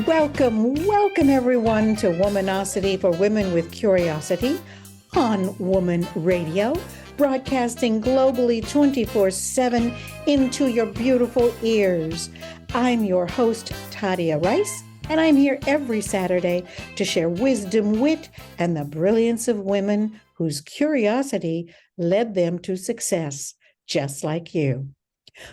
Welcome everyone to Womanosity for Women with Curiosity on Woman Radio, broadcasting globally 24/7 into your beautiful ears. I'm your host, Tadia Rice, and I'm here every Saturday to share wisdom, wit, and the brilliance of women whose curiosity led them to success, just like you.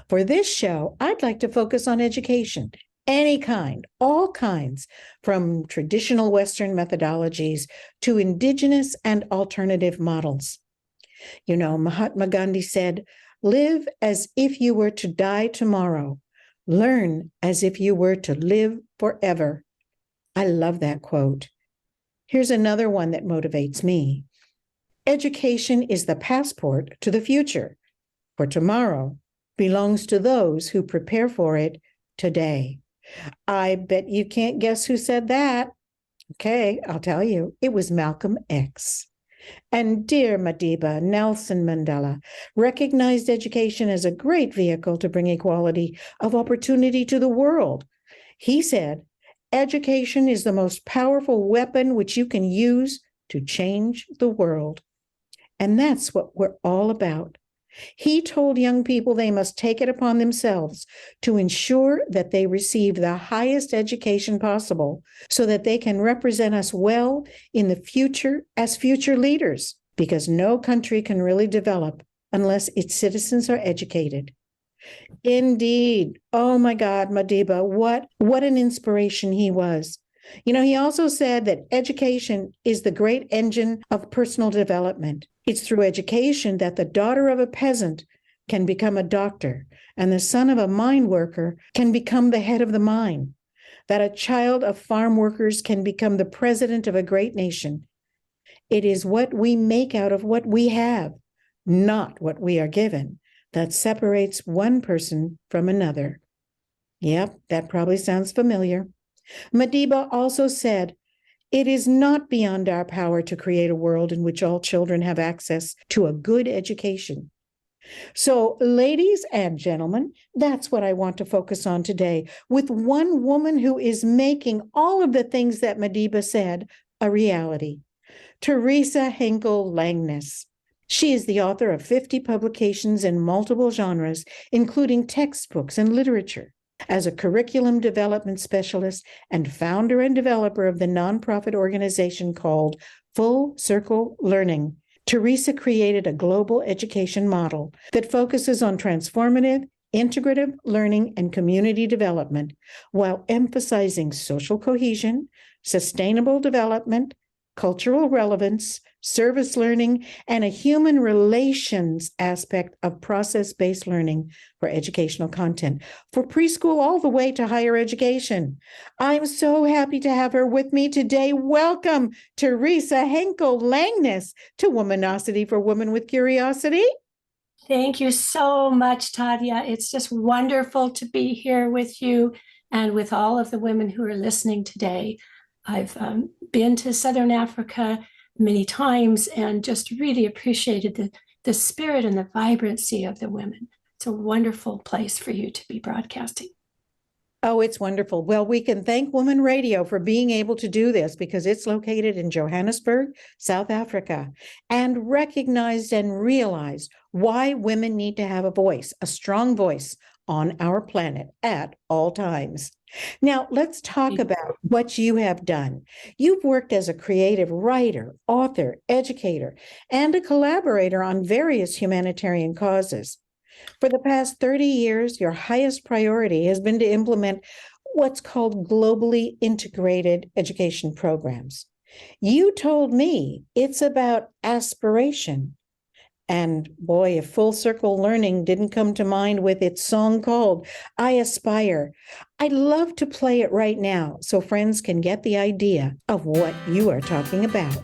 For this show, I'd like to focus on education. Any kind, all kinds, from traditional Western methodologies to indigenous and alternative models. You know, Mahatma Gandhi said, "Live as if you were to die tomorrow. Learn as if you were to live forever." I love that quote. Here's another one that motivates me. Education is the passport to the future, for tomorrow belongs to those who prepare for it today. I bet you can't guess who said that. Okay, I'll tell you. It was Malcolm X. And dear Madiba, Nelson Mandela recognized education as a great vehicle to bring equality of opportunity to the world. He said, "Education is the most powerful weapon which you can use to change the world." And that's what we're all about. He told young people they must take it upon themselves to ensure that they receive the highest education possible so that they can represent us well in the future as future leaders, because no country can really develop unless its citizens are educated. Indeed. Oh my God, Madiba, what an inspiration he was. You know, he also said that education is the great engine of personal development. It's through education that the daughter of a peasant can become a doctor, and the son of a mine worker can become the head of the mine, that a child of farm workers can become the president of a great nation. It is what we make out of what we have, not what we are given, that separates one person from another. Yep, that probably sounds familiar. Madiba also said, "It is not beyond our power to create a world in which all children have access to a good education." So, ladies and gentlemen, that's what I want to focus on today, with one woman who is making all of the things that Madiba said a reality. Teresa Henkle Langness. She is the author of 50 publications in multiple genres, including textbooks and literature. As a curriculum development specialist and founder and developer of the nonprofit organization called Full Circle Learning, Teresa created a global education model that focuses on transformative, integrative learning and community development while emphasizing social cohesion, sustainable development, cultural relevance, service learning, and a human relations aspect of process-based learning for educational content, for preschool all the way to higher education. I'm so happy to have her with me today. Welcome, Teresa Henkle Langness, to Womanosity for Women with Curiosity. Thank you so much, Tadia. It's just wonderful to be here with you and with all of the women who are listening today. I've been to Southern Africa many times and just really appreciated the spirit and the vibrancy of the women. It's a wonderful place for you to be broadcasting. Oh, it's wonderful. Well, we can thank Woman Radio for being able to do this because it's located in Johannesburg, South Africa, and recognized and realized why women need to have a voice, a strong voice on our planet at all times. Now, let's talk about what you have done. You've worked as a creative writer, author, educator, and a collaborator on various humanitarian causes. For the past 30 years, your highest priority has been to implement what's called globally integrated education programs. You told me it's about aspiration. And boy, if Full Circle Learning didn't come to mind with its song called I Aspire, I'd love to play it right now so friends can get the idea of what you are talking about.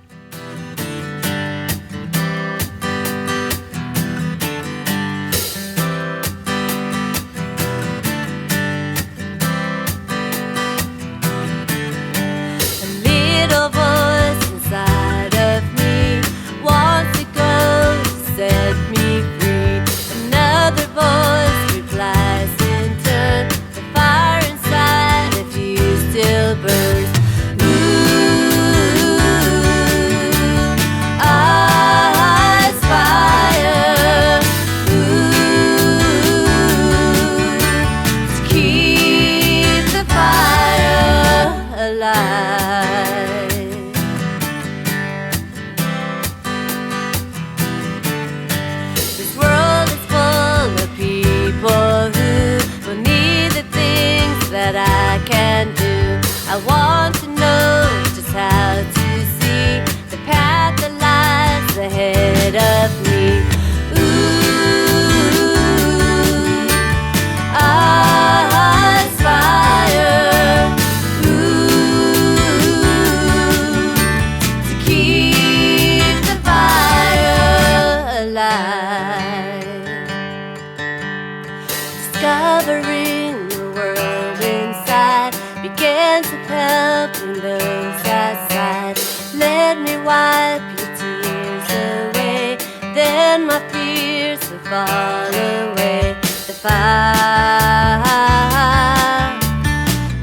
wipe your tears away, then my fears will fall away. The fire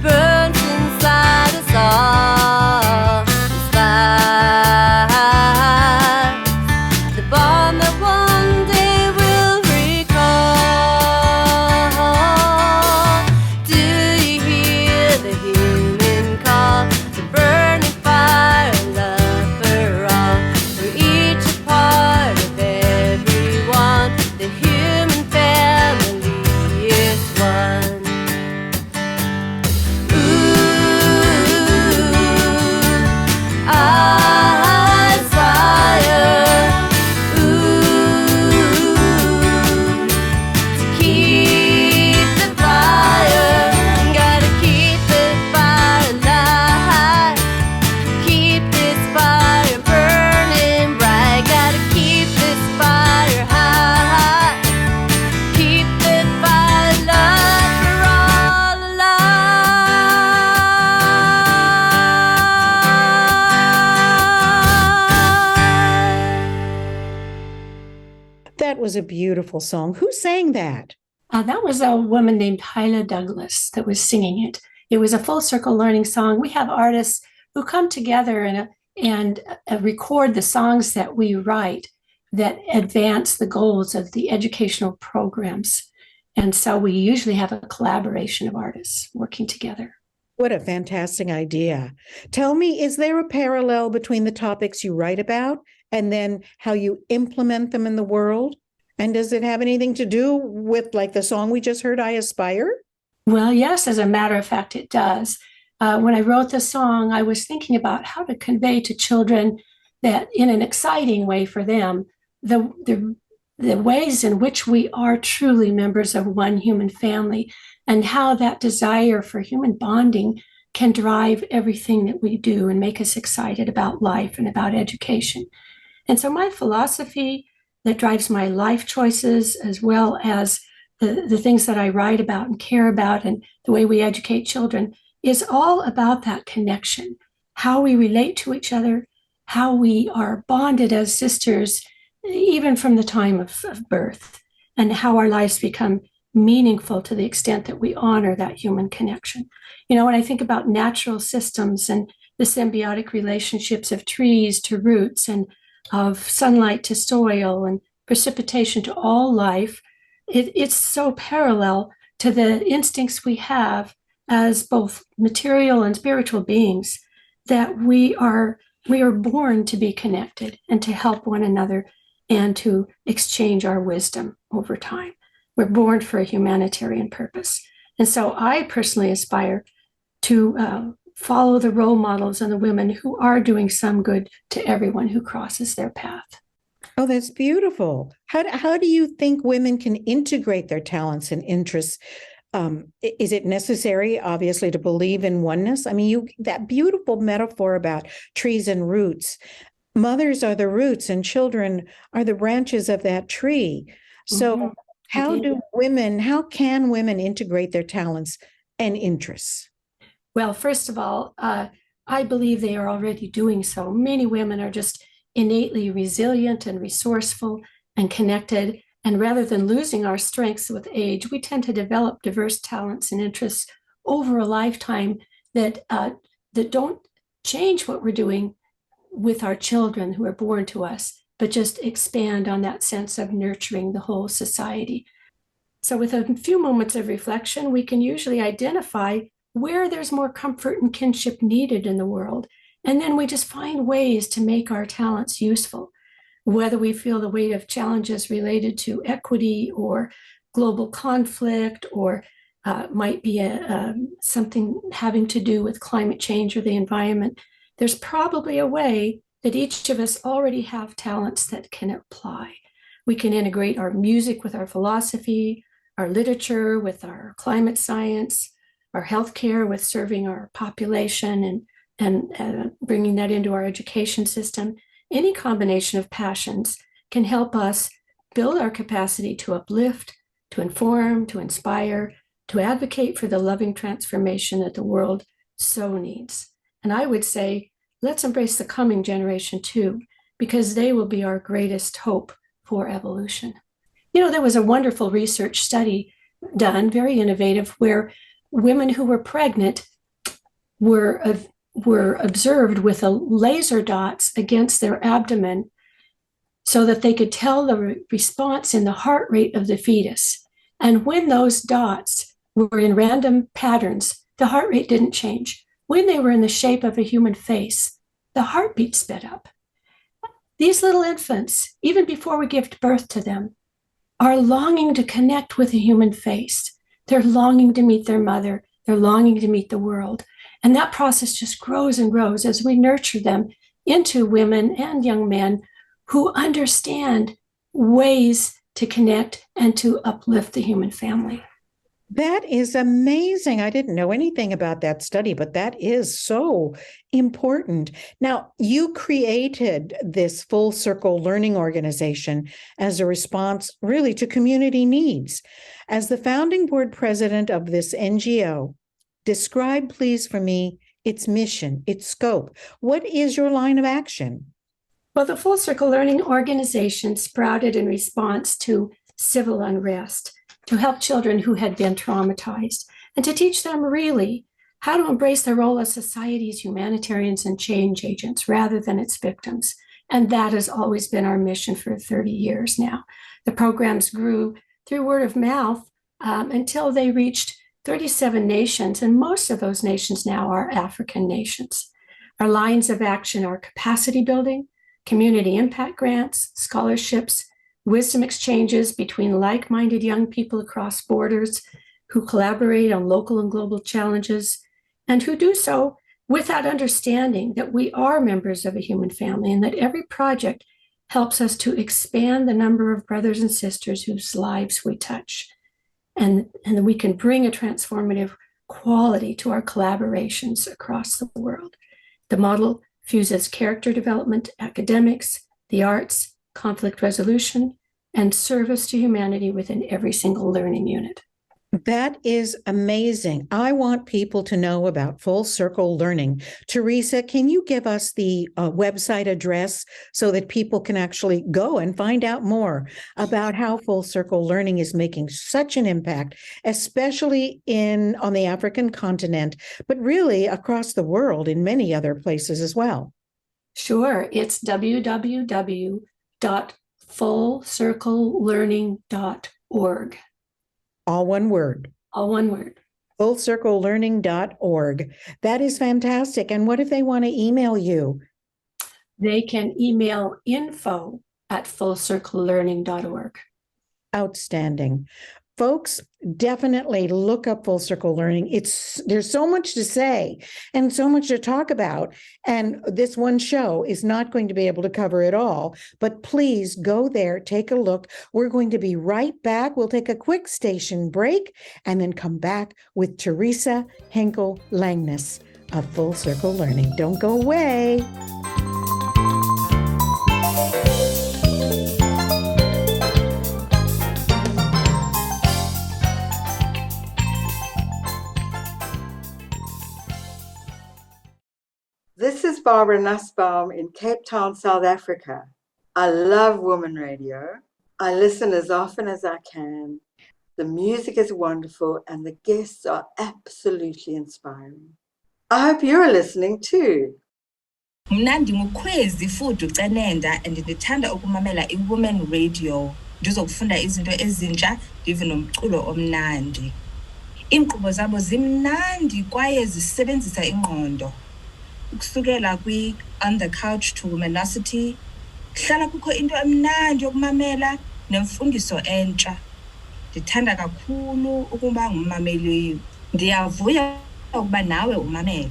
burns inside us all, inspires the bond that one day we'll recall. Do you hear the human call, the burning fire of love for all? We're each a part of everyone, the human family is one. Ooh, I aspire, ooh, to keep the fire. Gotta keep the fire alive, keep this fire burning bright. Gotta keep this fire high, keep the fire love for all alive. That was a beautiful song. Who sang that? That was a woman named Hyla Douglas that was singing it. It was a full circle learning song. We have artists who come together and record the songs that we write that advance the goals of the educational programs. And so we usually have a collaboration of artists working together. What a fantastic idea. Tell me, is there a parallel between the topics you write about and then how you implement them in the world? And does it have anything to do with, like the song we just heard, I Aspire? Well, yes, as a matter of fact, it does. When I wrote the song, I was thinking about how to convey to children that in an exciting way for them, the ways in which we are truly members of one human family, and how that desire for human bonding can drive everything that we do and make us excited about life and about education. And so my philosophy that drives my life choices, as well as the things that I write about and care about and the way we educate children, is all about that connection, how we relate to each other, how we are bonded as sisters, even from the time of birth, and how our lives become meaningful to the extent that we honor that human connection. You know, when I think about natural systems and the symbiotic relationships of trees to roots and of sunlight to soil and precipitation to all life, it's so parallel to the instincts we have as both material and spiritual beings, that we are born to be connected and to help one another and to exchange our wisdom over time. We're born for a humanitarian purpose. And so I personally aspire to follow the role models and the women who are doing some good to everyone who crosses their path. Oh, that's beautiful. How do you think women can integrate their talents and interests? Is it necessary, obviously, to believe in oneness? I mean, that beautiful metaphor about trees and roots. Mothers are the roots and children are the branches of that tree. So how can women integrate their talents and interests? Well, first of all, I believe they are already doing so. Many women are just innately resilient and resourceful and connected. And rather than losing our strengths with age, we tend to develop diverse talents and interests over a lifetime that don't change what we're doing with our children who are born to us, but just expand on that sense of nurturing the whole society. So with a few moments of reflection, we can usually identify where there's more comfort and kinship needed in the world. And then we just find ways to make our talents useful, whether we feel the weight of challenges related to equity or global conflict, or might be something having to do with climate change or the environment. There's probably a way that each of us already have talents that can apply. We can integrate our music with our philosophy, our literature with our climate science, our healthcare with serving our population and bringing that into our education system. Any combination of passions can help us build our capacity to uplift, to inform, to inspire, to advocate for the loving transformation that the world so needs. And I would say let's embrace the coming generation too, because they will be our greatest hope for evolution. You know, there was a wonderful research study done, very innovative, where women who were pregnant were observed with a laser dots against their abdomen so that they could tell the response in the heart rate of the fetus. And when those dots were in random patterns, the heart rate didn't change. When they were in the shape of a human face, the heartbeat sped up. These little infants, even before we give birth to them, are longing to connect with a human face. They're longing to meet their mother. They're longing to meet the world. And that process just grows and grows as we nurture them into women and young men who understand ways to connect and to uplift the human family. That is amazing. I didn't know anything about that study, but that is so important. Now, you created this Full Circle Learning Organization as a response really to community needs. As the founding board president of this NGO, describe, please, for me, its mission, its scope. What is your line of action? Well, the Full Circle Learning Organization sprouted in response to civil unrest, to help children who had been traumatized, and to teach them really how to embrace their role as society's humanitarians and change agents rather than its victims. And that has always been our mission for 30 years now. The programs grew through word of mouth until they reached 37 nations, and most of those nations now are African nations. Our lines of action are capacity building, community impact grants, scholarships, wisdom exchanges between like-minded young people across borders who collaborate on local and global challenges, and who do so with that understanding that we are members of a human family and that every project helps us to expand the number of brothers and sisters whose lives we touch. And we can bring a transformative quality to our collaborations across the world. The model fuses character development, academics, the arts, conflict resolution, and service to humanity within every single learning unit. That is amazing. I want people to know about Full Circle Learning. Teresa, can you give us the website address so that people can actually go and find out more about how Full Circle Learning is making such an impact, especially on the African continent, but really across the world in many other places as well? Sure, it's www.fullcirclelearning.org. All one word. All one word. fullcirclelearning.org. That is fantastic. And what if they want to email you? They can email info@fullcirclelearning.org. Outstanding. Folks, definitely look up Full Circle Learning. There's so much to say and so much to talk about. And this one show is not going to be able to cover it all, but please go there, take a look. We're going to be right back. We'll take a quick station break and then come back with Teresa Henkle Langness of Full Circle Learning. Don't go away. This is Barbara Nussbaum in Cape Town, South Africa. I love Woman Radio. I listen as often as I can. The music is wonderful and the guests are absolutely inspiring. I hope you're listening too. Mna ndingukhwezi futhi ucenenda and ndithanda ukumamela iWoman Radio ndizokufunda izinto ezintsha ndive nomculo omnandi. Iinkqubo zabo zimnandi kwaye zisebenzisa ingqondo. Ukusukela On the Couch to Womanosity, hlala kukho into emnandi yokumamela nemfundiso entsha. Ndithanda kakhulu ukuba ngummameli. Ndiyavuya ukuba nawe umamele.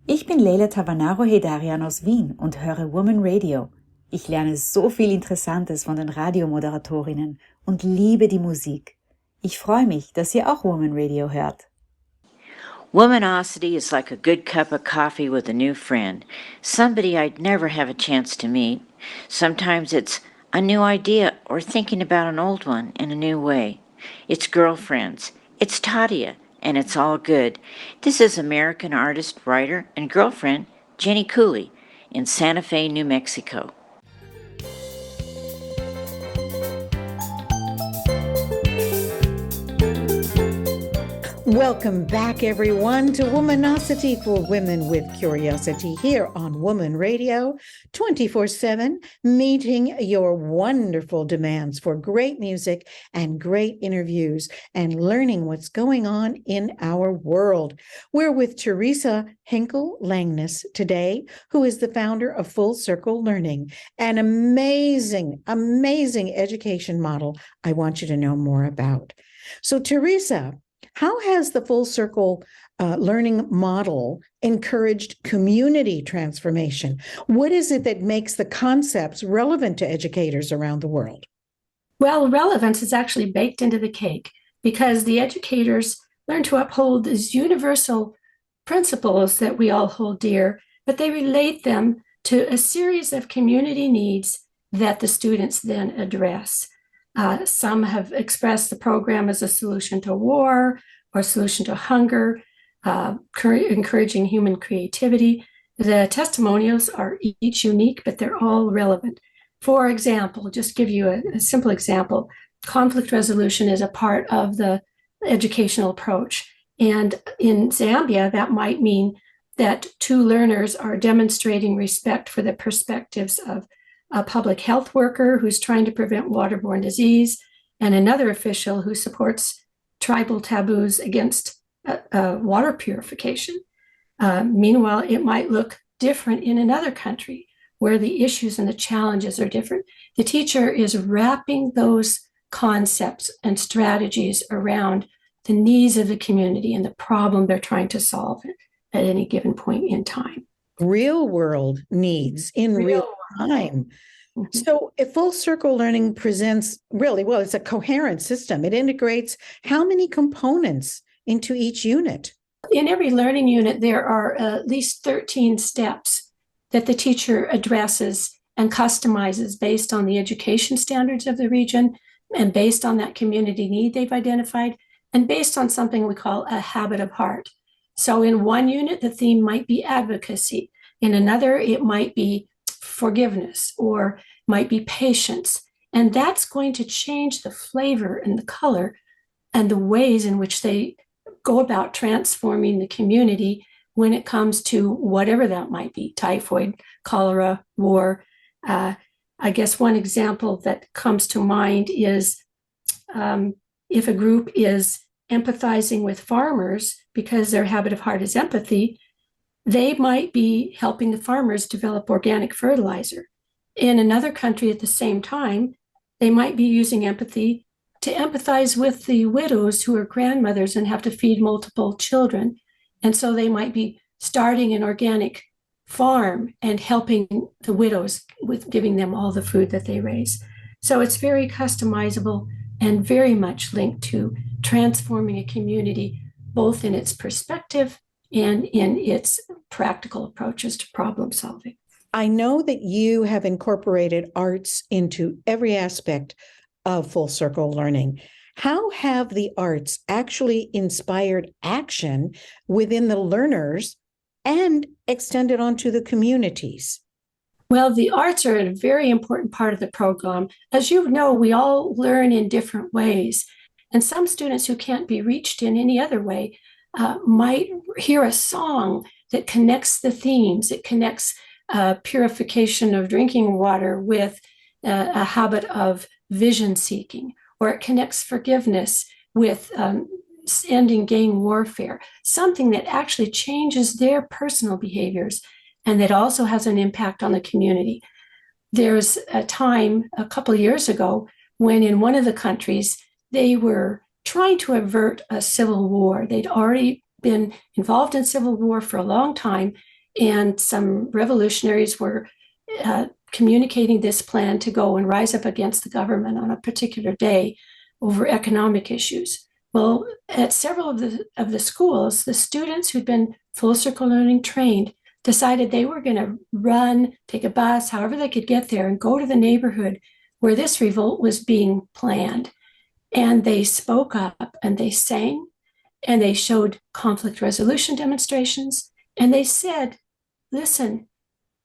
Ich bin Leila Tabanaro Hedarian aus Wien und höre Woman Radio. Ich lerne so viel Interessantes von den Radiomoderatorinnen und liebe die Musik. Ich freue mich, dass ihr auch Woman Radio hört. Womanosity is like a good cup of coffee with a new friend, somebody I'd never have a chance to meet. Sometimes it's a new idea or thinking about an old one in a new way. It's girlfriends, it's Tadia, and it's all good. This is American artist, writer, and girlfriend Jenny Cooley in Santa Fe, New Mexico. Welcome back, everyone, to Womanosity for Women with Curiosity here on Woman Radio 24/7, meeting your wonderful demands for great music and great interviews and learning what's going on in our world. We're with Teresa Henkle Langness today, who is the founder of Full Circle Learning, an amazing, amazing education model I want you to know more about. So, Teresa, how has the Full Circle learning model encouraged community transformation? What is it that makes the concepts relevant to educators around the world? Well, relevance is actually baked into the cake because the educators learn to uphold these universal principles that we all hold dear, but they relate them to a series of community needs that the students then address. Some have expressed the program as a solution to war or a solution to hunger, encouraging human creativity. The testimonials are each unique, but they're all relevant. For example, just give you a simple example, conflict resolution is a part of the educational approach. And in Zambia, that might mean that two learners are demonstrating respect for the perspectives of a public health worker who's trying to prevent waterborne disease, and another official who supports tribal taboos against water purification. Meanwhile, it might look different in another country where the issues and the challenges are different. The teacher is wrapping those concepts and strategies around the needs of the community and the problem they're trying to solve at any given point in time. Real world needs in real time. Mm-hmm. So if Full Circle Learning presents really, well, it's a coherent system. It integrates how many components into each unit? In every learning unit, there are at least 13 steps that the teacher addresses and customizes based on the education standards of the region and based on that community need they've identified and based on something we call a habit of heart. So in one unit, the theme might be advocacy. In another, it might be forgiveness or might be patience. And that's going to change the flavor and the color and the ways in which they go about transforming the community when it comes to whatever that might be, typhoid, cholera, war. I guess one example that comes to mind is if a group is empathizing with farmers because their habit of heart is empathy, they might be helping the farmers develop organic fertilizer. In another country at the same time, they might be using empathy to empathize with the widows who are grandmothers and have to feed multiple children. And so they might be starting an organic farm and helping the widows with giving them all the food that they raise. So it's very customizable and very much linked to transforming a community, both in its perspective and in its practical approaches to problem solving. I know that you have incorporated arts into every aspect of Full Circle Learning. How have the arts actually inspired action within the learners and extended onto the communities? Well, the arts are a very important part of the program. As you know, we all learn in different ways. And some students who can't be reached in any other way might hear a song that connects the themes. It connects purification of drinking water with a habit of vision seeking, or it connects forgiveness with ending gang warfare, something that actually changes their personal behaviors and that also has an impact on the community. There's a time a couple of years ago when in one of the countries, they were trying to avert a civil war. They'd already been involved in civil war for a long time, and some revolutionaries were communicating this plan to go and rise up against the government on a particular day over economic issues. Well, at several of the schools, the students who'd been Full Circle Learning trained decided they were going to run, take a bus, however they could get there, and go to the neighborhood where this revolt was being planned. And they spoke up and they sang and they showed conflict resolution demonstrations. And they said, listen,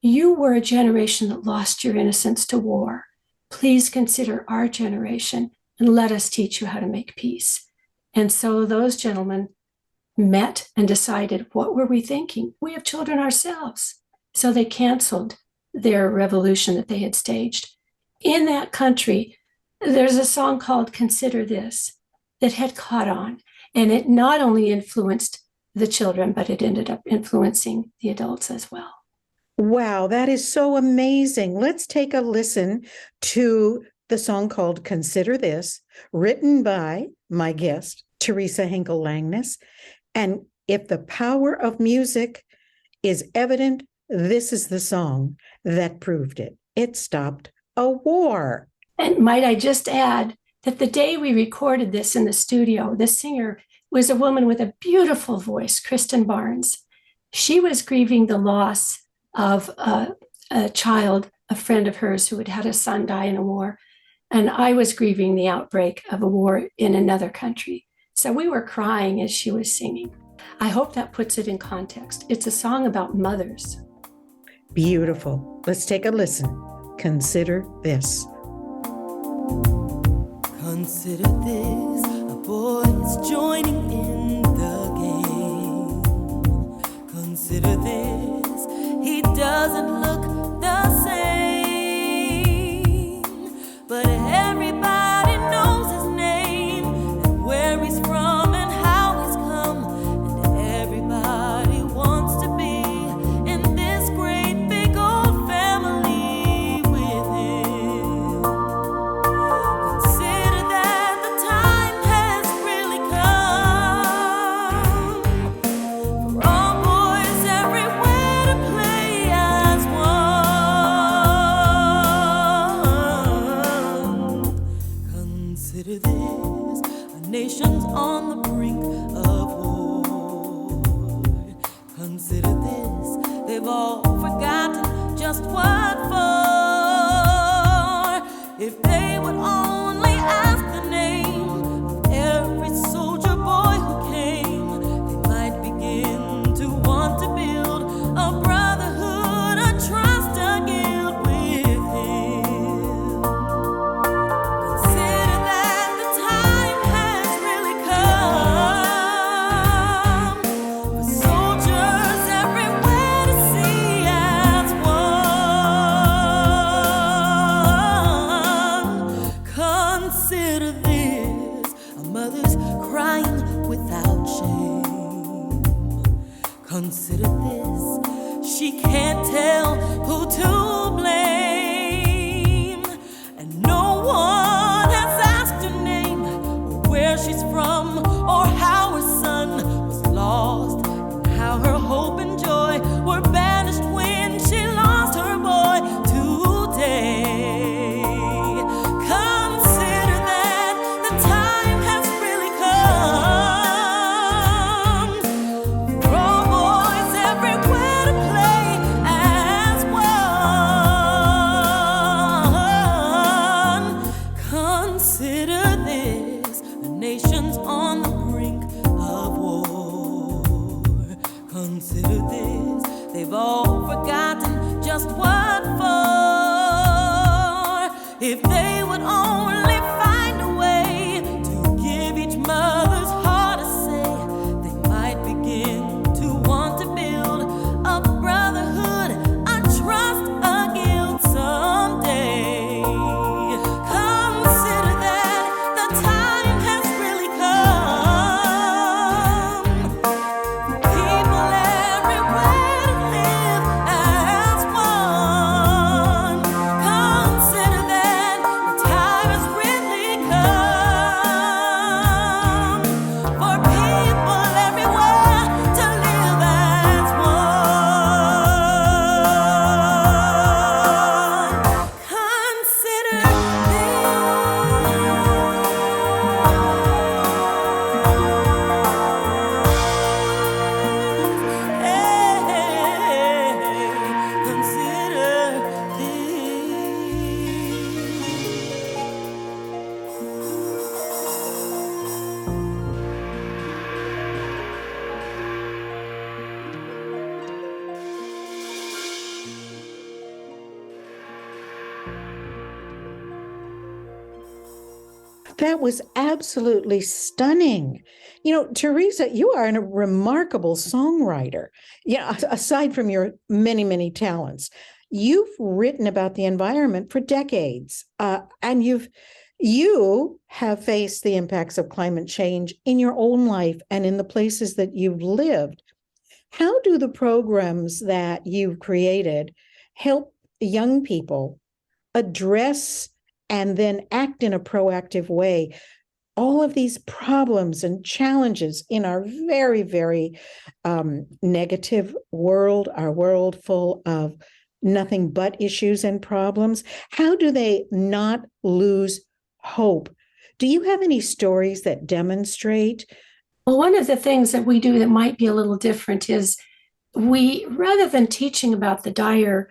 you were a generation that lost your innocence to war. Please consider our generation and let us teach you how to make peace. And so those gentlemen met and decided, what were we thinking? We have children ourselves. So they canceled their revolution that they had staged. In that country, there's a song called Consider This that had caught on. And it not only influenced the children, but it ended up influencing the adults as well. Wow, that is so amazing. Let's take a listen to the song called Consider This, written by my guest, Teresa Henkle Langness. And if the power of music is evident, this is the song that proved it. It stopped a war. And might I just add that the day we recorded this in the studio, the singer was a woman with a beautiful voice, Kristen Barnes. She was grieving the loss of a child, a friend of hers who had had a son die in a war. And I was grieving the outbreak of a war in another country. So we were crying as she was singing. I hope that puts it in context. It's a song about mothers. Beautiful. Let's take a listen. Consider this. Consider this, a boy is joining in the game. Consider this, he doesn't look the same, but everybody knows his name and where he's from and how he's come, and everybody wants to be in this great big old family with him. Consider that the time has really come for all boys everywhere to play as one. Consider this, our nation's on the brink of war. Consider this, they've all forgotten just what for. If they would only ask the name of every soldier boy who came, they might begin to want to build a brotherhood, a trust, a guild with him. Consider that the time has really come for soldiers everywhere to see as one. Consider this, a mother's crying without shame. Consider this, she can't tell who to blame, and no one has asked her name or where she's from or how her son was lost and how her hope and joy were banished when she lost her boy today. Consider that the time has really come for all boys everywhere to play as one. Consider this, the nation's on the brink of war. Consider this, they've all forgotten just what for. If they would only find a way to give each mother's heart a say, they might begin to want to build a brotherhood, a trust, a guild someday. Consider that the time has really come. People everywhere to live as one. Consider that the time has That was absolutely stunning. Teresa, you are a remarkable songwriter. Aside from your many, many talents, you've written about the environment for decades, and you have faced the impacts of climate change in your own life and in the places that you've lived. How do the programs that you've created help young people address and then act in a proactive way all of these problems and challenges in our very, very negative world, our world full of nothing but issues and problems? How do they not lose hope? Do you have any stories that demonstrate? Well, one of the things that we do that might be a little different is rather than teaching about the dire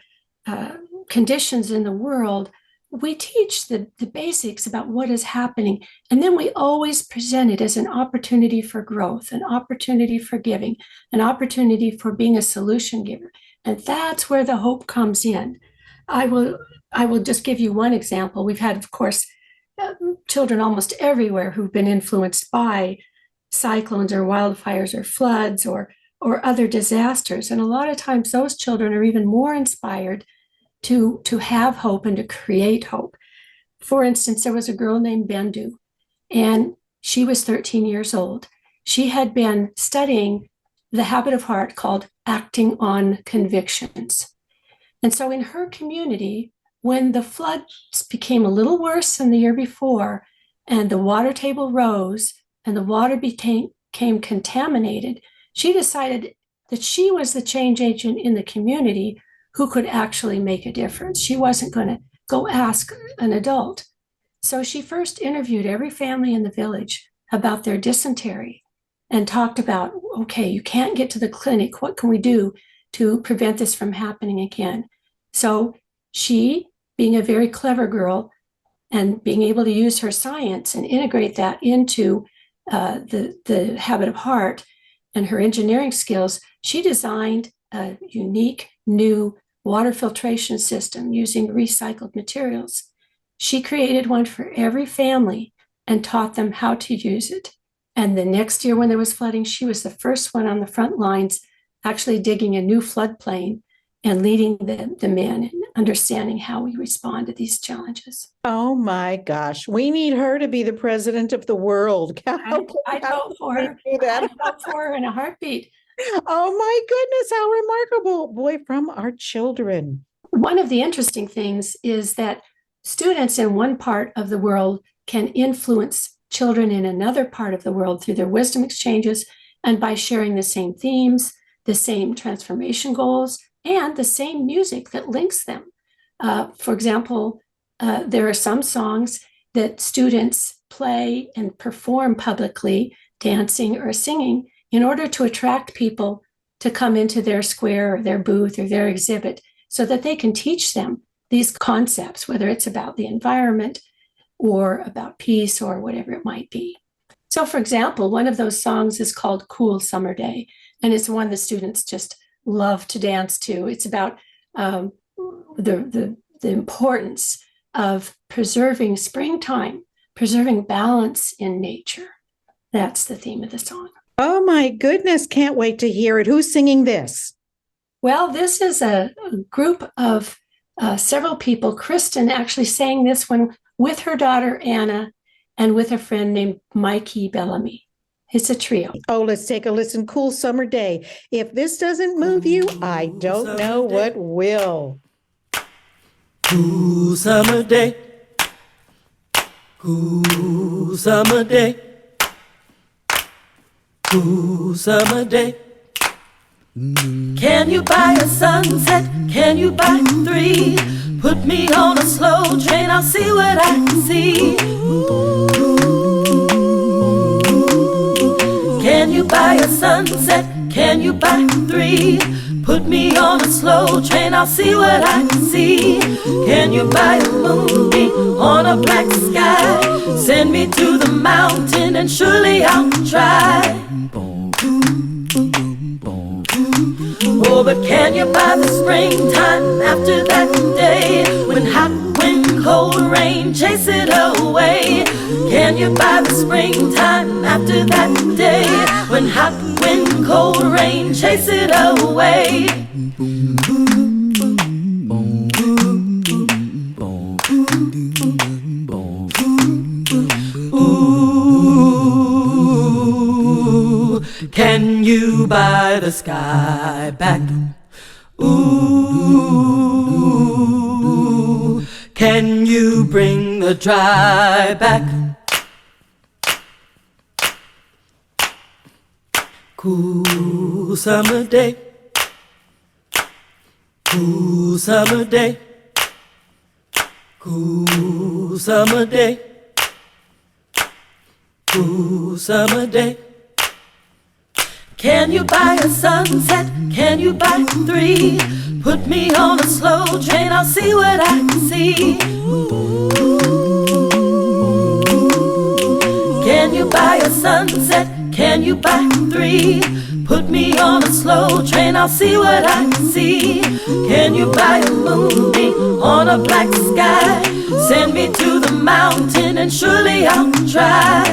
conditions in the world, we teach the basics about what is happening, and then we always present it as an opportunity for growth, an opportunity for giving, an opportunity for being a solution giver. And that's where the hope comes in. I will just give you one example. We've had, of course, children almost everywhere who've been influenced by cyclones or wildfires or floods or other disasters. And a lot of times those children are even more inspired to have hope and to create hope. For instance, there was a girl named Bendu, and she was 13 years old. She had been studying the habit of heart called acting on convictions. And so in her community, when the floods became a little worse than the year before, and the water table rose and the water became contaminated, she decided that she was the change agent in the community who could actually make a difference. She wasn't going to go ask an adult. So she first interviewed every family in the village about their dysentery and talked about, okay, you can't get to the clinic. What can we do to prevent this from happening again? So she, being a very clever girl and being able to use her science and integrate that into the habit of heart and her engineering skills, she designed a unique new water filtration system using recycled materials. She created one for every family and taught them how to use it. And the next year when there was flooding, she was the first one on the front lines, actually digging a new floodplain and leading the men in understanding how we respond to these challenges. Oh my gosh, we need her to be the president of the world. I'd vote for her. I'd vote for her in a heartbeat. Oh my goodness, how remarkable. Boy, from our children. One of the interesting things is that students in one part of the world can influence children in another part of the world through their wisdom exchanges and by sharing the same themes, the same transformation goals, and the same music that links them. For example, there are some songs that students play and perform publicly, dancing or singing, in order to attract people to come into their square or their booth or their exhibit so that they can teach them these concepts, whether it's about the environment or about peace or whatever it might be. So, for example, one of those songs is called Cool Summer Day, and it's one the students just love to dance to. It's about the importance of preserving springtime, preserving balance in nature. That's the theme of the song. Oh my goodness, can't wait to hear it. Who's singing this? Well, this is a group of several people. Kristen actually sang this one with her daughter, Anna, and with a friend named Mikey Bellamy. It's a trio. Oh, let's take a listen. Cool Summer Day. If this doesn't move you, I don't know what will. Cool summer day. Cool summer day. Cool summer day. Can you buy a sunset? Can you buy 3? Put me on a slow train, I'll see what I can see. Can you buy a sunset? Can you buy 3? Put me on a slow train, I'll see what I can see. Can you buy a moonbeam on a black sky? Send me to the mountain and surely I'll try. Oh, but can you buy the springtime after that day? When hot wind, cold rain chase it away. Can you you buy the springtime after that day when hot wind, cold rain chase it away? Ooh, can you buy the sky back? Ooh, can you bring the dry back? Cool summer day, cool summer day, cool summer day, cool summer day. Can you buy a sunset? Can you buy 3? Put me on a slow train, I'll see what I can see. Can you buy a sunset? Can you buy 3? Put me on a slow train, I'll see what I can see. Can you buy a moonbeam on a black sky? Send me to the mountain and surely I'll try.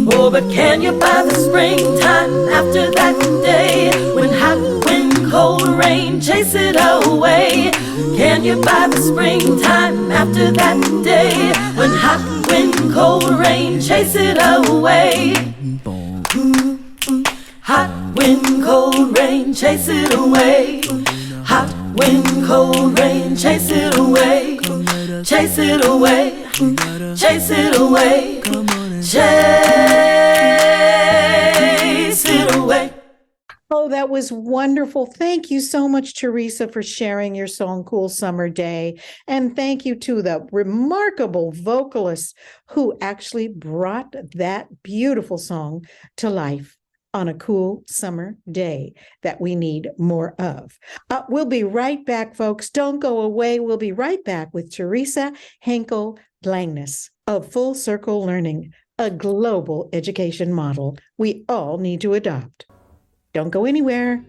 Oh, but can you buy the springtime after that day when hot wind, cold rain chase it away? Can you buy the springtime after that day when hot wind, cold rain chase it away? Hot wind, cold rain chase it away. Hot wind, cold rain chase it away. Chase it away. Chase it away. Chase it away. Oh, that was wonderful. Thank you so much, Teresa, for sharing your song, Cool Summer Day. And thank you to the remarkable vocalists who actually brought that beautiful song to life on a cool summer day that we need more of. We'll be right back, folks. Don't go away. We'll be right back with Teresa Henkle Langness of Full Circle Learning, a global education model we all need to adopt. Don't go anywhere.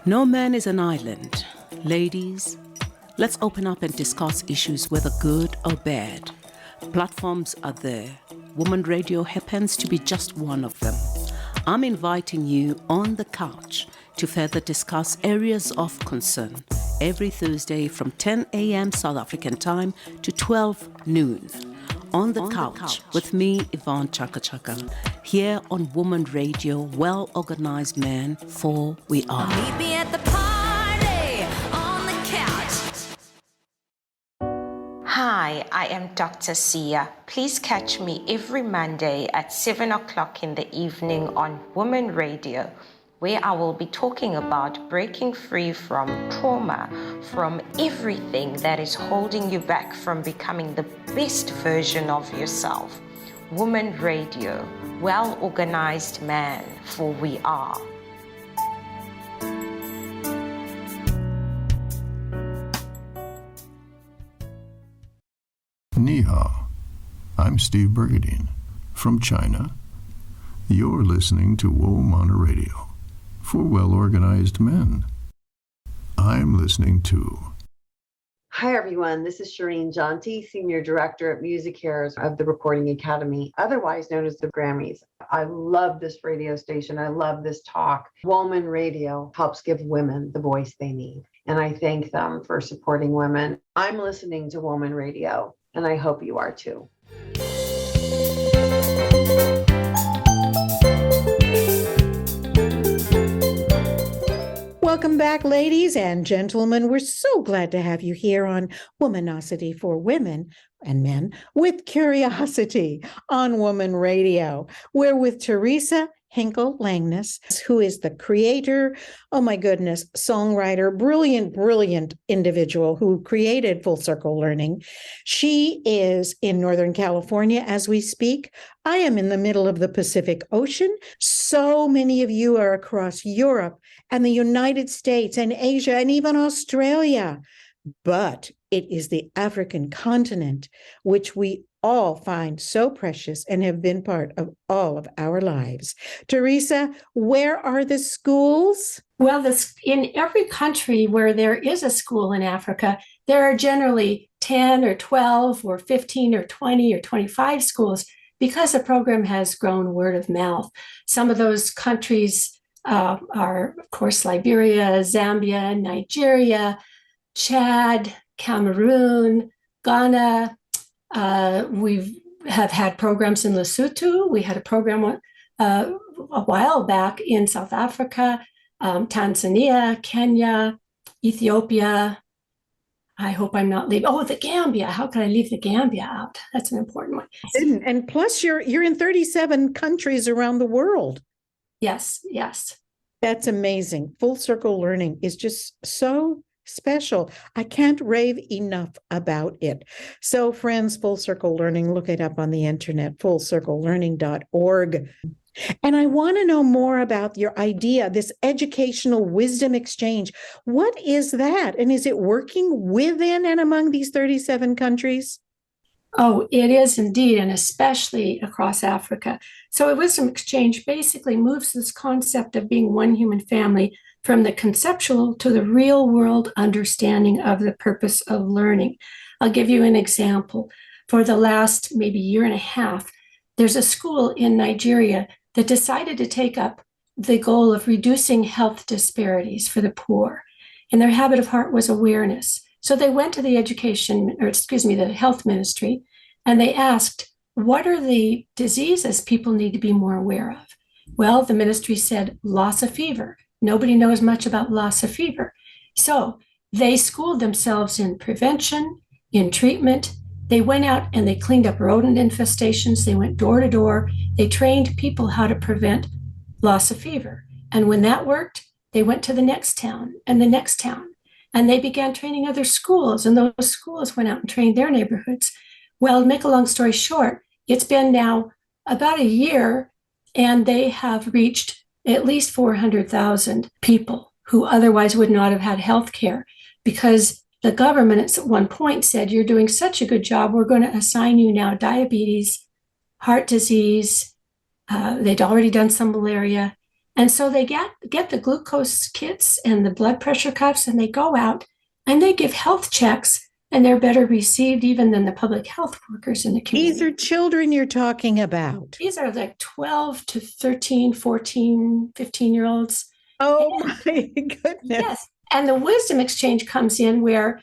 No man is an island. Ladies, let's open up and discuss issues, whether good or bad. Platforms are there. Woman Radio happens to be just one of them. I'm inviting you on the couch to further discuss areas of concern every Thursday from 10 a.m. South African time to 12 noon. On the couch with me, Yvonne Chaka Chaka, here on Woman Radio, well-organized men, for we are. Meet me at the party on the couch. Hi, I am Dr. Sia. Please catch me every Monday at 7 o'clock in the evening on Woman Radio, where I will be talking about breaking free from trauma, from everything that is holding you back from becoming the best version of yourself. Woman Radio, well-organized man, for we are. Ni hao. I'm Steve Bergadine from China. You're listening to Woman Radio for well-organized men. I'm listening to... Hi, everyone. This is Shireen Janti, Senior Director at Music Cares of the Recording Academy, otherwise known as the Grammys. I love this radio station. I love this talk. Woman Radio helps give women the voice they need, and I thank them for supporting women. I'm listening to Woman Radio, and I hope you are too. Welcome back, ladies and gentlemen. We're so glad to have you here on Womanosity for Women and Men with Curiosity on Woman Radio. We're with Teresa Henkle Langness, who is the creator, oh my goodness, songwriter, brilliant individual who created Full Circle Learning. She is in Northern California as we speak. I am in the middle of the Pacific Ocean. So many of you are across Europe and the United States and Asia and even Australia. But it is the African continent, which we all find so precious and have been part of all of our lives. Teresa, where are the schools? Well, in every country where there is a school in Africa, there are generally 10 or 12 or 15 or 20 or 25 schools because the program has grown word of mouth. Some of those countries are, of course, Liberia, Zambia, Nigeria, Chad, Cameroon, Ghana. We have had programs in Lesotho. We had a program a while back in South Africa, Tanzania, Kenya, Ethiopia. I hope I'm not leaving. Oh, the Gambia. How can I leave the Gambia out? That's an important one. And plus, you're in 37 countries around the world. Yes. That's amazing. Full Circle Learning is just so special. I can't rave enough about it. So friends, Full Circle Learning, look it up on the internet, fullcirclelearning.org. And I want to know more about your idea, this educational wisdom exchange. What is that? And is it working within and among these 37 countries? Oh, it is indeed, and especially across Africa. So a wisdom exchange basically moves this concept of being one human family from the conceptual to the real world understanding of the purpose of learning. I'll give you an example. For the last maybe year and a half, there's a school in Nigeria that decided to take up the goal of reducing health disparities for the poor. And their habit of heart was awareness. So they went to the the health ministry, and they asked, what are the diseases people need to be more aware of? Well, the ministry said Lassa fever. Nobody knows much about Lassa fever. So they schooled themselves in prevention, in treatment. They went out and they cleaned up rodent infestations. They went door to door. They trained people how to prevent Lassa fever. And when that worked, they went to the next town and the next town. And they began training other schools, and those schools went out and trained their neighborhoods. Well, to make a long story short, it's been now about a year, and they have reached at least 400,000 people who otherwise would not have had health care, because the government at one point said, you're doing such a good job, we're going to assign you now diabetes, heart disease. They'd already done some malaria. And so they get the glucose kits and the blood pressure cuffs, and they go out and they give health checks, and they're better received even than the public health workers in the community. These are children you're talking about. These are like 12 to 13, 14, 15-year-olds. Oh, my goodness. Yes. And the wisdom exchange comes in where,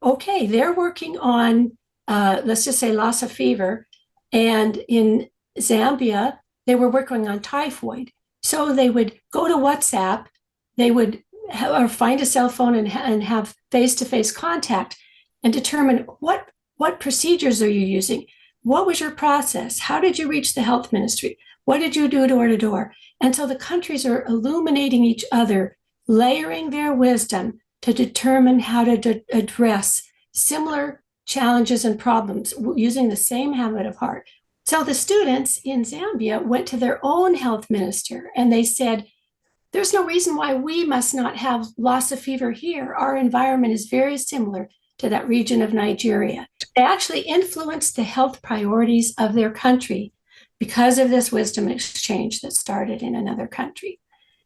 okay, they're working on, let's just say Lassa fever. And in Zambia, they were working on typhoid. So they would go to WhatsApp, they would or find a cell phone and have face-to-face contact and determine what procedures are you using? What was your process? How did you reach the health ministry? What did you do door to door? And so the countries are illuminating each other, layering their wisdom to determine how to address similar challenges and problems using the same habit of heart. So the students in Zambia went to their own health minister and they said, there's no reason why we must not have Lassa fever here. Our environment is very similar to that region of Nigeria. They actually influenced the health priorities of their country because of this wisdom exchange that started in another country.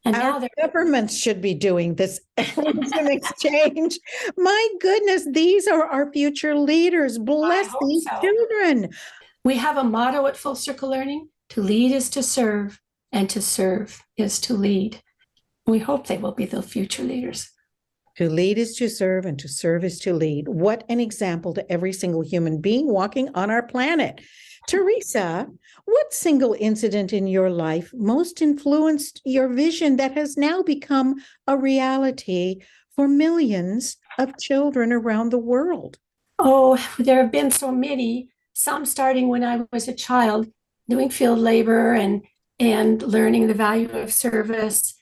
And our now governments should be doing this wisdom exchange. My goodness, these are our future leaders. Bless these children. We have a motto at Full Circle Learning: to lead is to serve, and to serve is to lead. We hope they will be the future leaders. To lead is to serve, and to serve is to lead. What an example to every single human being walking on our planet. Teresa, what single incident in your life most influenced your vision that has now become a reality for millions of children around the world? Oh, there have been so many, some starting when I was a child doing field labor and and learning the value of service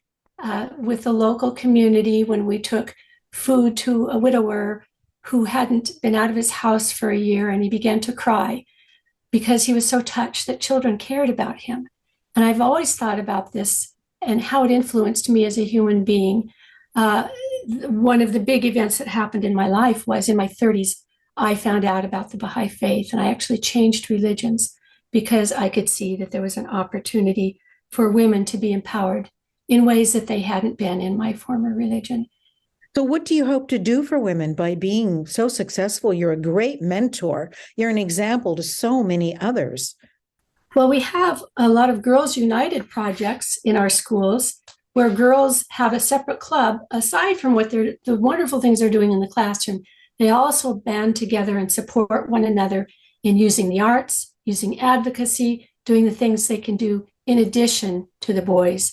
with the local community when we took food to a widower who hadn't been out of his house for a year, and he began to cry because he was so touched that children cared about him. And I've always thought about this and how it influenced me as a human being. One of the big events that happened in my life was in my 30s, I found out about the Baha'i faith, and I actually changed religions because I could see that there was an opportunity for women to be empowered in ways that they hadn't been in my former religion. So what do you hope to do for women by being so successful? You're a great mentor. You're an example to so many others. Well, we have a lot of Girls United projects in our schools where girls have a separate club. Aside from the wonderful things they're doing in the classroom, they also band together and support one another in using the arts, using advocacy, doing the things they can do in addition to the boys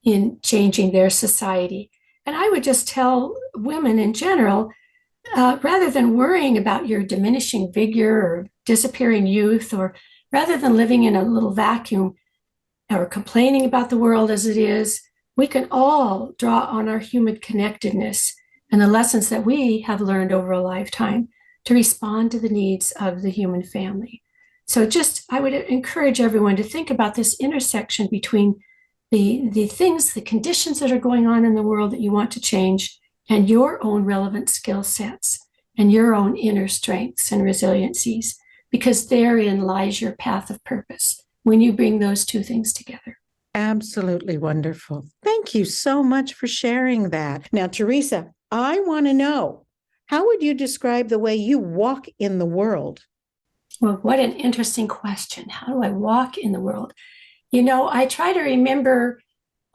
in changing their society. And I would just tell women in general, rather than worrying about your diminishing vigor or disappearing youth, or rather than living in a little vacuum or complaining about the world as it is, we can all draw on our human connectedness and the lessons that we have learned over a lifetime to respond to the needs of the human family. So I would encourage everyone to think about this intersection between the things, the conditions that are going on in the world that you want to change, and your own relevant skill sets and your own inner strengths and resiliencies, because therein lies your path of purpose when you bring those two things together. Absolutely wonderful. Thank you so much for sharing that. Now, Teresa, I want to know, how would you describe the way you walk in the world? Well, what an interesting question. How do I walk in the world? You know, I try to remember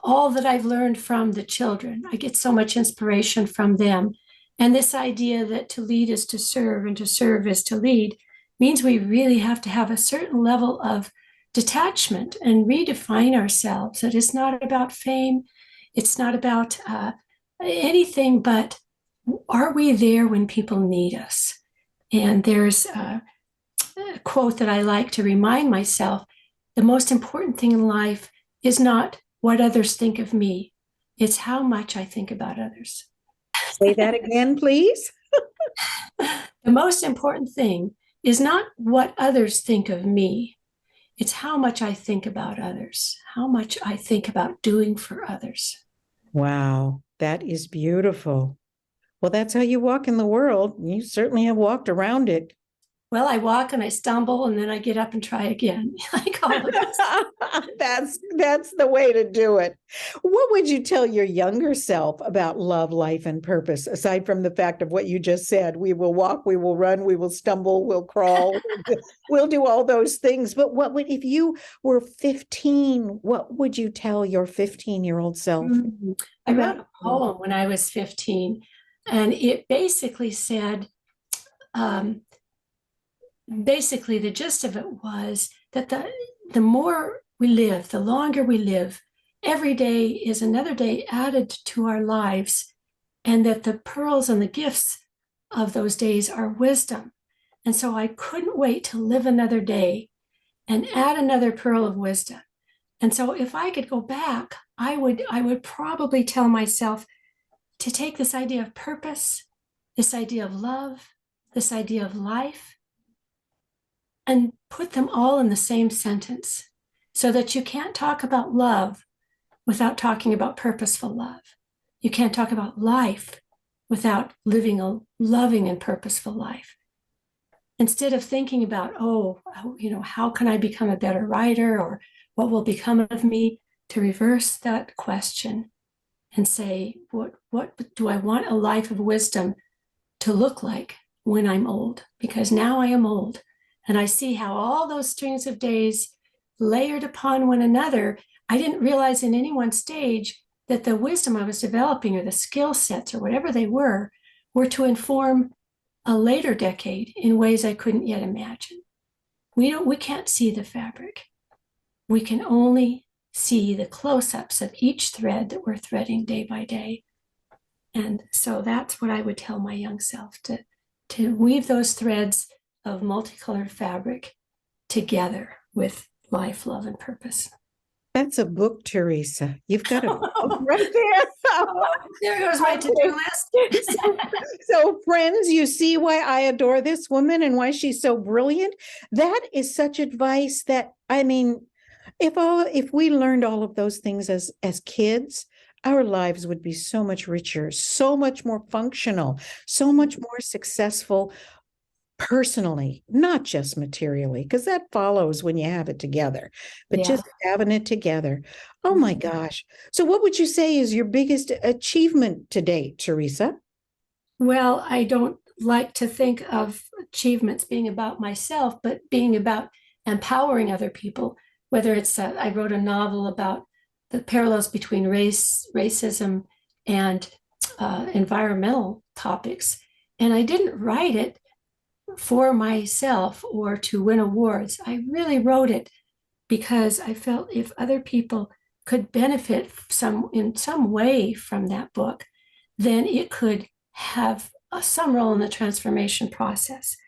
all that I've learned from the children. I get so much inspiration from them. And this idea that to lead is to serve and to serve is to lead means we really have to have a certain level of detachment and redefine ourselves. That it's not about fame. It's not about anything, but are we there when people need us? And there's a quote that I like to remind myself: the most important thing in life is not what others think of me. It's how much I think about others. Say that again, please. The most important thing is not what others think of me. It's how much I think about others, how much I think about doing for others. Wow, that is beautiful. Well, that's how you walk in the world. You certainly have walked around it. Well, I walk and I stumble and then I get up and try again, like all of us. That's the way to do it. What would you tell your younger self about love, life, and purpose, aside from the fact of what you just said? We will walk, we will run, we will stumble, we'll crawl, we'll do all those things. But if you were 15, what would you tell your 15-year-old self? I wrote a poem when I was 15, and it basically said, basically the gist of it was that the more we live, the longer we live, every day is another day added to our lives, and that the pearls and the gifts of those days are wisdom. And so I couldn't wait to live another day and add another pearl of wisdom. And so if I could go back, I would probably tell myself to take this idea of purpose, this idea of love, this idea of life, and put them all in the same sentence, so that you can't talk about love without talking about purposeful love. You can't talk about life without living a loving and purposeful life. Instead of thinking about, how can I become a better writer, or what will become of me, to reverse that question and say, what do I want a life of wisdom to look like when I'm old? Because now I am old. And I see how all those strings of days layered upon one another. I didn't realize in any one stage that the wisdom I was developing, or the skill sets, or whatever they were to inform a later decade in ways I couldn't yet imagine. We can't see the fabric. We can only see the close-ups of each thread that we're threading day by day. And so that's what I would tell my young self, to weave those threads of multicolored fabric together with life, love, and purpose. That's a book, Teresa. You've got a book right there. There goes my to-do list. So, friends, you see why I adore this woman and why she's so brilliant. That is such advice that, I mean, if we learned all of those things as kids, our lives would be so much richer, so much more functional, so much more successful personally, not just materially, because that follows when you have it together, but Yeah. just having it together. Oh my gosh. So what would you say is your biggest achievement to date, Teresa? Well, I don't like to think of achievements being about myself, but being about empowering other people. Whether it's, I wrote a novel about the parallels between racism, and environmental topics. And I didn't write it for myself or to win awards. I really wrote it because I felt if other people could benefit in some way from that book, then it could have some role in the transformation process.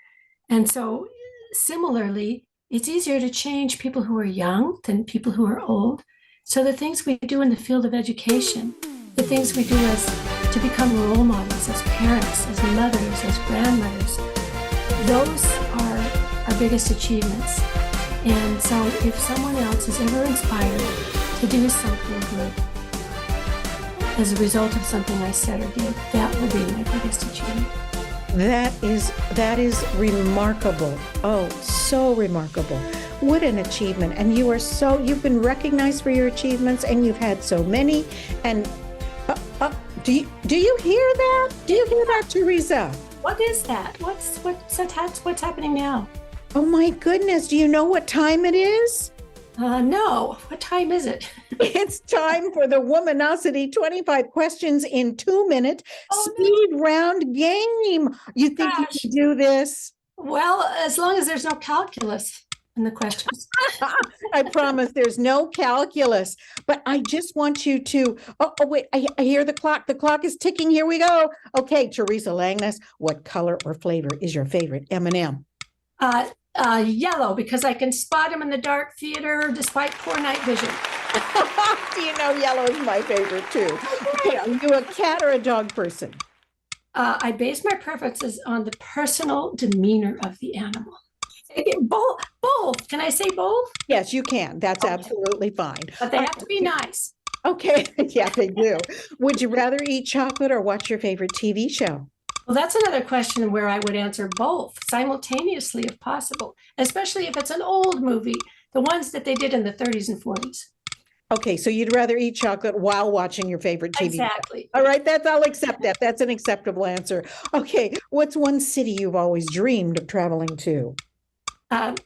And so similarly, it's easier to change people who are young than people who are old. So the things we do in the field of education, the things we do to become role models, as parents, as mothers, as grandmothers, those are our biggest achievements. And so if someone else is ever inspired to do something good as a result of something I said or did, that will be my biggest achievement. That is remarkable. Oh, so remarkable. What an achievement. And you've been recognized for your achievements, and you've had so many. And do you hear that? Do you hear that, Teresa? What is that? What's happening now? Oh my goodness. Do you know what time it is? No. What time is it? It's time for the Womanosity 25 questions in 2 minutes speed round game. You think you can do this? Well, as long as there's no calculus in the questions. I promise there's no calculus, but I just want you to, wait, I hear the clock. The clock is ticking. Here we go. Okay, Teresa Langness, what color or flavor is your favorite M&M? Yellow, because I can spot them in the dark theater despite poor night vision. Do you know yellow is my favorite too? Okay, are you a cat or a dog person? I base my preferences on the personal demeanor of the animal. Both. Can I say both? Yes, you can. That's absolutely fine. But they have to be nice. Okay. Yeah, they do. Would you rather eat chocolate or watch your favorite TV show? Well, that's another question where I would answer both simultaneously if possible, especially if it's an old movie, the ones that they did in the 30s and 40s. Okay, so you'd rather eat chocolate while watching your favorite TV Exactly. show. All right, I'll accept that. That's an acceptable answer. Okay, what's one city you've always dreamed of traveling to?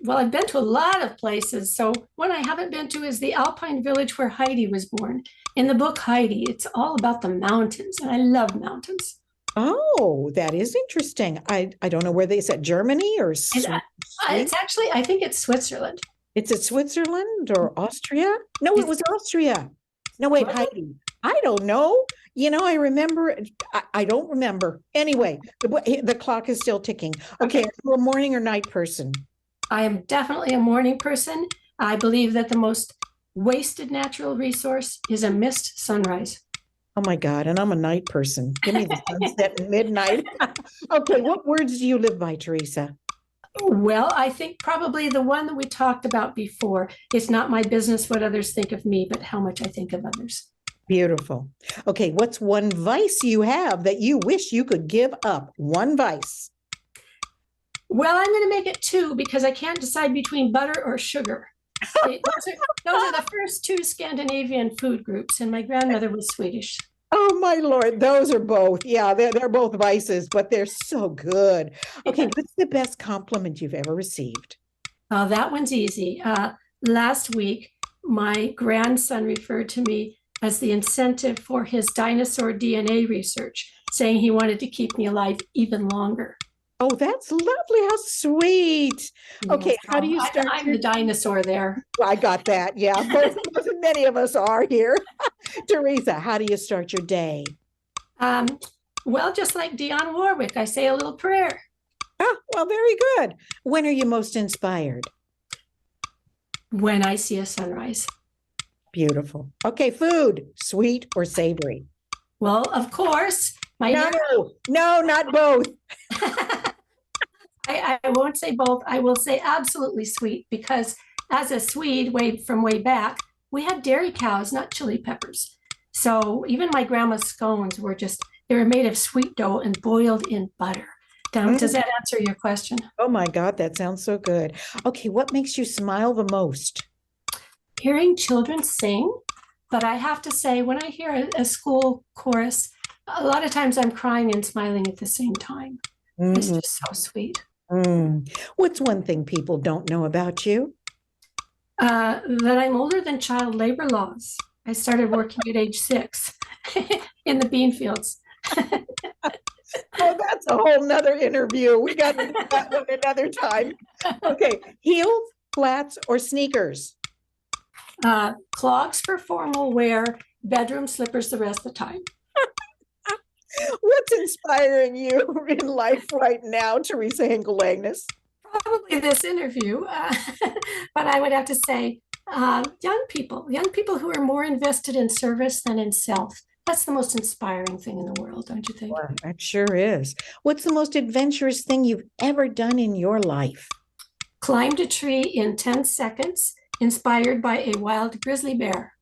Well, I've been to a lot of places. So one I haven't been to is the Alpine village where Heidi was born. In the book Heidi, it's all about the mountains, and I love mountains. Oh, that is interesting. I don't know where they said, Germany or Sweden? It's actually, I think it's Switzerland. It's at Switzerland or Austria? No, it was Austria. No, wait, Heidi. I don't know. I remember. I don't remember. Anyway, the clock is still ticking. Okay, are you a morning or night person? I am definitely a morning person. I believe that the most wasted natural resource is a missed sunrise. Oh my God, and I'm a night person. Give me the sunset and midnight. Okay, what words do you live by, Teresa? Well, I think probably the one that we talked about before. It's not my business what others think of me, but how much I think of others. Beautiful. Okay, what's one vice you have that you wish you could give up? One vice. Well, I'm going to make it two because I can't decide between butter or sugar. Those are the first two Scandinavian food groups, and my grandmother was Swedish. Oh my Lord, those are both. Yeah, they're both vices, but they're so good. Okay, what's the best compliment you've ever received? Oh, that one's easy. Last week, my grandson referred to me as the incentive for his dinosaur DNA research, saying he wanted to keep me alive even longer. Oh, that's lovely. How sweet. Okay, how do you start? I'm the dinosaur there. I got that. Yeah, many of us are here. Teresa, how do you start your day? Well, just like Dionne Warwick, I say a little prayer. Ah, well, very good. When are you most inspired? When I see a sunrise. Beautiful. Okay, food, sweet or savory? Well, of course, No, not both. I won't say both. I will say absolutely sweet, because as a Swede way back, we had dairy cows, not chili peppers. So even my grandma's scones they were made of sweet dough and boiled in butter. Does that answer your question? Oh my God, that sounds so good. Okay, what makes you smile the most? Hearing children sing, but I have to say, when I hear a school chorus, a lot of times I'm crying and smiling at the same time. It's just so sweet. What's one thing people don't know about you? That I'm older than child labor laws. I started working at age 6 in the bean fields. Oh, that's a whole nother interview. We got to do that one another time. Okay, heels, flats, or sneakers? Clogs for formal wear, bedroom slippers the rest of the time. What's inspiring you in life right now, Teresa Henkle Langness? Probably this interview, but I would have to say young people who are more invested in service than in self. That's the most inspiring thing in the world, don't you think? Well, it sure is. What's the most adventurous thing you've ever done in your life? Climbed a tree in 10 seconds, inspired by a wild grizzly bear.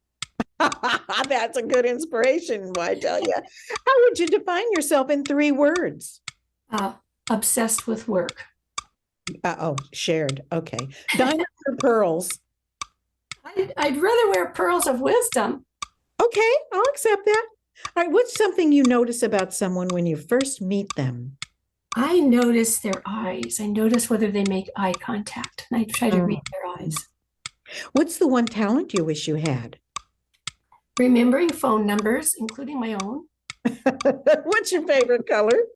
That's a good inspiration, I tell you. How would you define yourself in 3 words? Obsessed with work. Shared. Okay. Diamonds or pearls? I'd rather wear pearls of wisdom. Okay, I'll accept that. All right, what's something you notice about someone when you first meet them? I notice their eyes. I notice whether they make eye contact, and I try to read their eyes. What's the one talent you wish you had? Remembering phone numbers, including my own. What's your favorite color?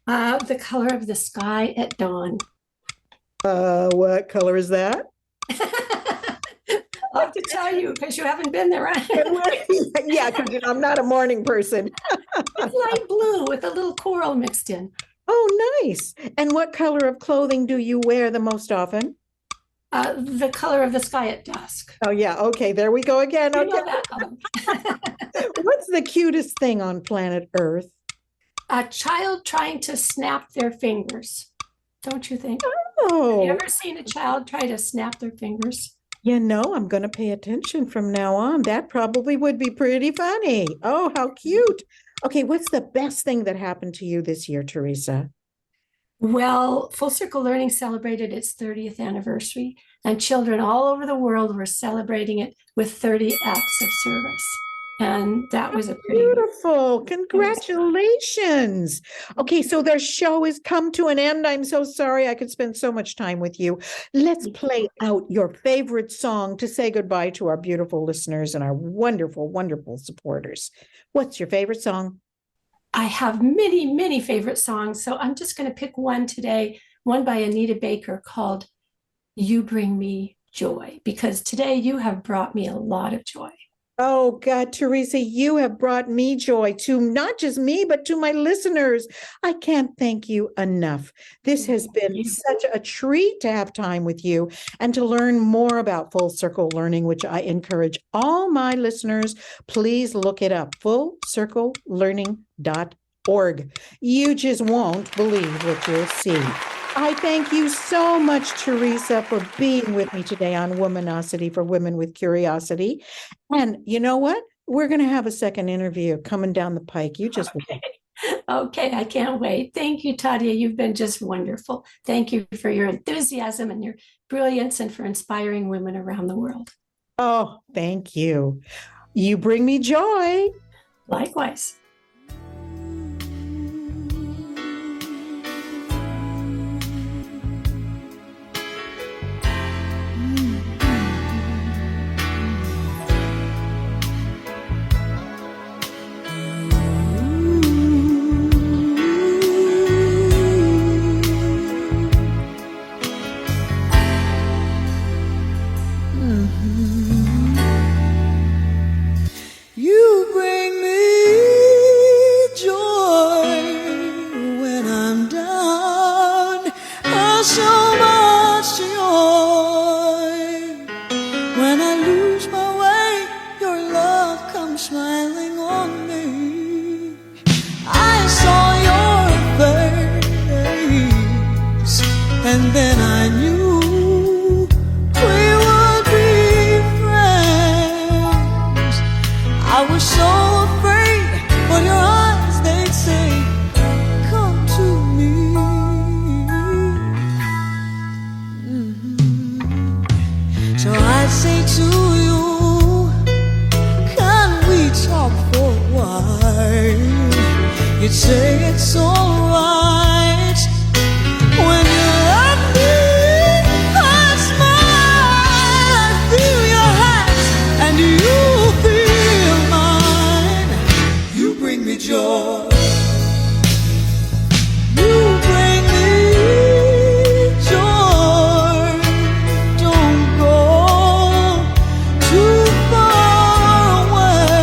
The color of the sky at dawn. What color is that? I'll have to tell you because you haven't been there, right? Yeah, because I'm not a morning person. It's light blue with a little coral mixed in. Oh, nice. And what color of clothing do you wear the most often? The color of the sky at dusk. Oh, yeah. Okay, there we go again. You know that color. What's the cutest thing on planet Earth? A child trying to snap their fingers. Don't you think? Oh. Have you ever seen a child try to snap their fingers? You know, I'm going to pay attention from now on. That probably would be pretty funny. Oh, how cute. Okay, what's the best thing that happened to you this year, Teresa? Well, Full Circle Learning celebrated its 30th anniversary, and children all over the world were celebrating it with 30 acts of service. And that was a pretty beautiful. Congratulations. Okay, so their show has come to an end. I'm so sorry. I could spend so much time with you. Let's play out your favorite song to say goodbye to our beautiful listeners and our wonderful, wonderful supporters. What's your favorite song? I have many, many favorite songs. So I'm just going to pick one today, one by Anita Baker called You Bring Me Joy, because today you have brought me a lot of joy. Oh, God, Teresa, you have brought me joy, to not just me, but to my listeners. I can't thank you enough. This has been such a treat to have time with you and to learn more about Full Circle Learning, which I encourage all my listeners. Please look it up, fullcirclelearning.org. You just won't believe what you'll see. I thank you so much, Teresa, for being with me today on Womanosity for Women with Curiosity. And you know what? We're going to have a second interview coming down the pike. You just wait. Okay, I can't wait. Thank you, Tadia. You've been just wonderful. Thank you for your enthusiasm and your brilliance and for inspiring women around the world. Oh, thank you. You bring me joy. Likewise. You bring me joy when I'm down. Oh, so much joy when I lose my way then I knew we would be friends. I was so afraid, but your eyes, they'd say, come to me. So I'd say to you, can we talk for a while? You'd say it's alright. When you love me, I smile. I feel your hands and you feel mine. You bring me joy. You bring me joy. Don't go too far away.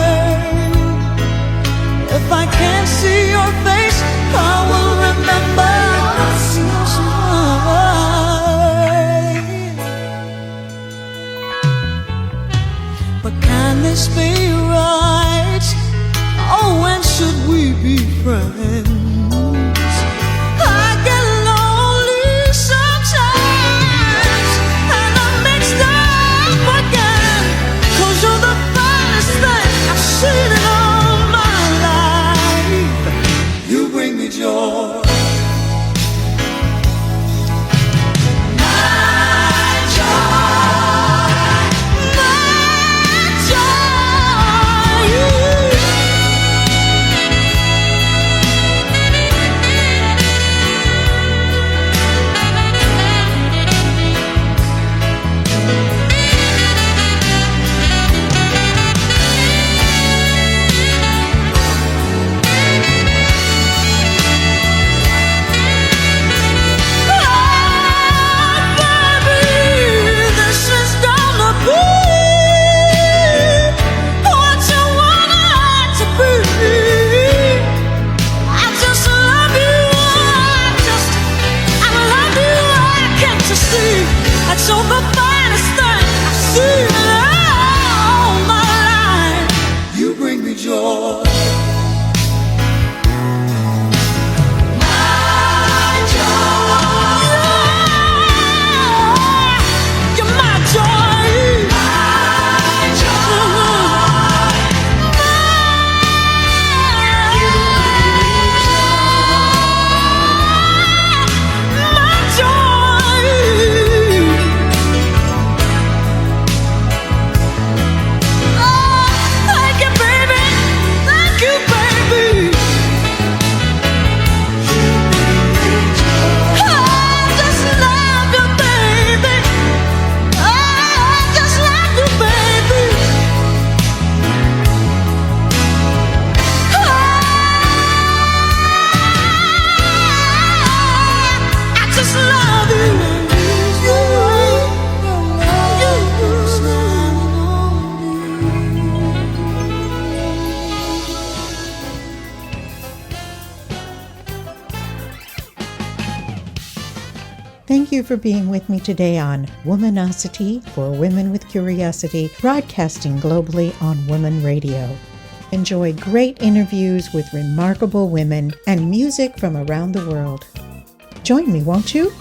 If I can't see your face, I will remember your smile. But can this be right? Oh, when should we be friends? I get lonely sometimes, and I'm mixed up again. 'Cause you're the finest thing I've seen in all my life. You bring me joy. My joy, my joy. That's all the finest thing I've seen in all my life. You bring me joy. My joy. You're my joy. My joy. My joy. Thank you, baby. Thank you, baby. I just love you, baby. I just love you, baby. I just love you. Thank you for being with me today on Womanosity for Women with Curiosity, broadcasting globally on Woman Radio. Enjoy great interviews with remarkable women and music from around the world. Join me, won't you?